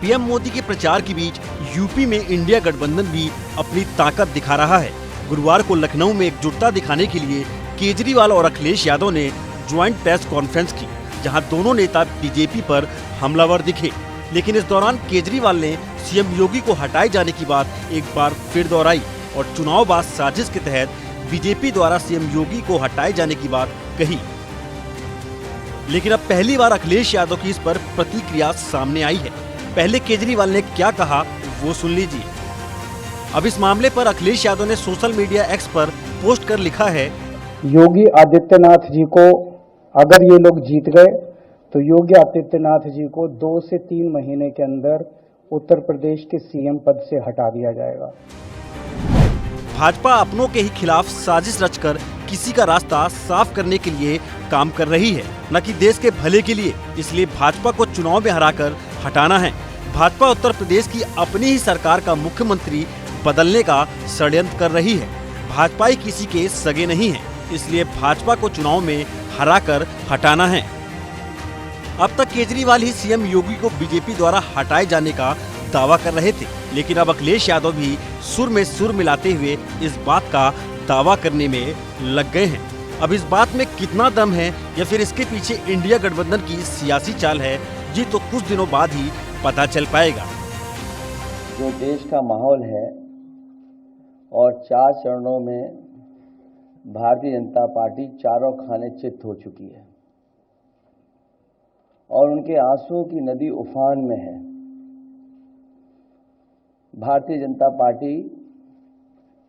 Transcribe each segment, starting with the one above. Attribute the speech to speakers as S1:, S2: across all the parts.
S1: PM Modi के प्रचार के बीच यूपी में इंडिया गठबंधन भी अपनी ताकत दिखा रहा है। गुरुवार को लखनऊ में एकजुटता दिखाने के लिए केजरीवाल और अखिलेश यादव ने ज्वाइंट प्रेस कॉन्फ्रेंस की, जहां दोनों नेता बीजेपी पर हमलावर दिखे। लेकिन इस दौरान केजरीवाल ने सीएम योगी को हटाए जाने की बात एक बार फिर दोहराई और चुनावबाज साजिश के तहत बीजेपी द्वारा सीएम योगी को हटाए जाने की बात कही। लेकिन अब पहली बार अखिलेश यादव की इस पर प्रतिक्रिया सामने आई है। पहले केजरीवाल ने क्या कहा वो सुन लीजिए। अब इस मामले पर अखिलेश यादव ने सोशल मीडिया एक्स पर पोस्ट कर लिखा है,
S2: योगी आदित्यनाथ जी को अगर ये लोग जीत गए तो योगी आदित्यनाथ जी को 2 से 3 महीने के अंदर उत्तर प्रदेश के सीएम पद से हटा दिया जाएगा।
S1: भाजपा अपनों के ही खिलाफ साजिश रचकर किसी का रास्ता साफ करने के लिए काम कर रही है, न कि देश के भले के लिए। इसलिए भाजपा को चुनाव में हराकर हटाना है। भाजपा उत्तर प्रदेश की अपनी ही सरकार का मुख्यमंत्री बदलने का षड्यंत्र कर रही है। भाजपा ही किसी के सगे नहीं है, इसलिए भाजपा को चुनाव में हराकर हटाना है। अब तक केजरीवाल ही सीएम योगी को बीजेपी द्वारा हटाए जाने का दावा कर रहे थे, लेकिन अब अखिलेश यादव भी सुर में सुर मिलाते हुए इस बात का दावा करने में लग गए हैं। अब इस बात में कितना दम है या फिर इसके पीछे इंडिया गठबंधन की सियासी चाल है, ये तो कुछ दिनों बाद ही पता चल पाएगा।
S3: जो देश का माहौल है और 4 चरणों में भारतीय जनता पार्टी चारों खाने चित हो चुकी है और उनके आंसुओं की नदी उफान में है। भारतीय जनता पार्टी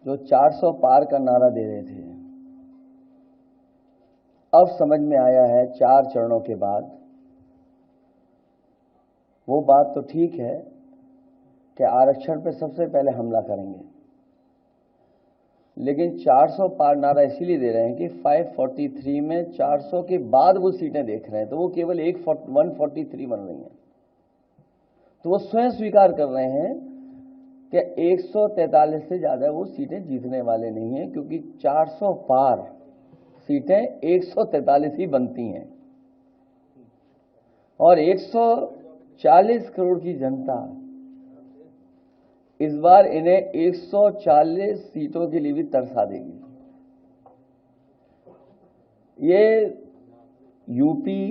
S3: जो 400 पार का नारा दे रहे थे, अब समझ में आया है 4 चरणों के बाद, वो बात तो ठीक है कि आरक्षण पे सबसे पहले हमला करेंगे, लेकिन 400 पार नारा इसीलिए दे रहे हैं कि 543 में 400 के बाद वो सीटें देख रहे हैं, तो वो केवल 143 बन रही हैं। तो वो स्वयं स्वीकार कर रहे हैं कि 143 से ज्यादा वो सीटें जीतने वाले नहीं हैं, क्योंकि 400 पार सीटें 143 ही बनती हैं और 140 करोड़ की जनता इस बार इन्हें 140 सीटों के लिए भी तरसा देगी। ये यूपी,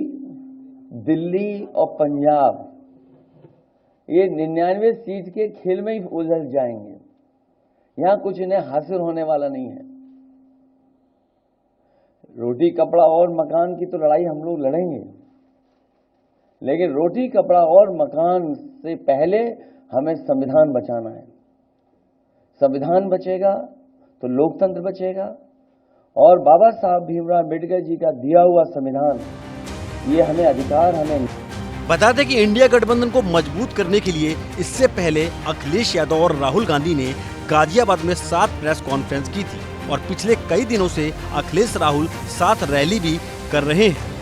S3: दिल्ली और पंजाब ये 99 सीट के खेल में ही उलझ जाएंगे। यहां कुछ इन्हें हासिल होने वाला नहीं है। रोटी कपड़ा और मकान की तो लड़ाई हम लोग लड़ेंगे, लेकिन रोटी कपड़ा और मकान से पहले हमें संविधान बचाना है। संविधान बचेगा तो लोकतंत्र बचेगा और बाबा साहब भीमराव अम्बेडकर जी का दिया हुआ संविधान, ये हमें अधिकार हमें।
S1: बता दें कि इंडिया गठबंधन को मजबूत करने के लिए इससे पहले अखिलेश यादव और राहुल गांधी ने गाजियाबाद में 7 प्रेस कॉन्फ्रेंस की थी और पिछले कई दिनों से अखिलेश राहुल साथ रैली भी कर रहे हैं।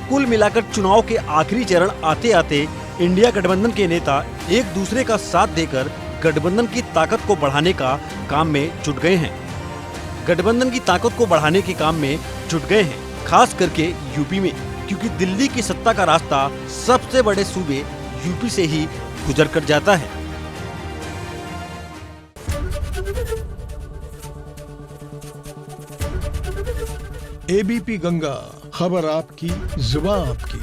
S1: कुल मिलाकर चुनाव के आखिरी चरण आते आते इंडिया गठबंधन के नेता एक दूसरे का साथ देकर गठबंधन की ताकत को बढ़ाने का काम में जुट गए हैं। गठबंधन की ताकत को बढ़ाने के काम में जुट गए हैं, खास करके यूपी में, क्योंकि दिल्ली की सत्ता का रास्ता सबसे बड़े सूबे यूपी से ही गुजर कर जाता है।
S4: एबीपी गंगा, खबर आपकी, जुबान आपकी।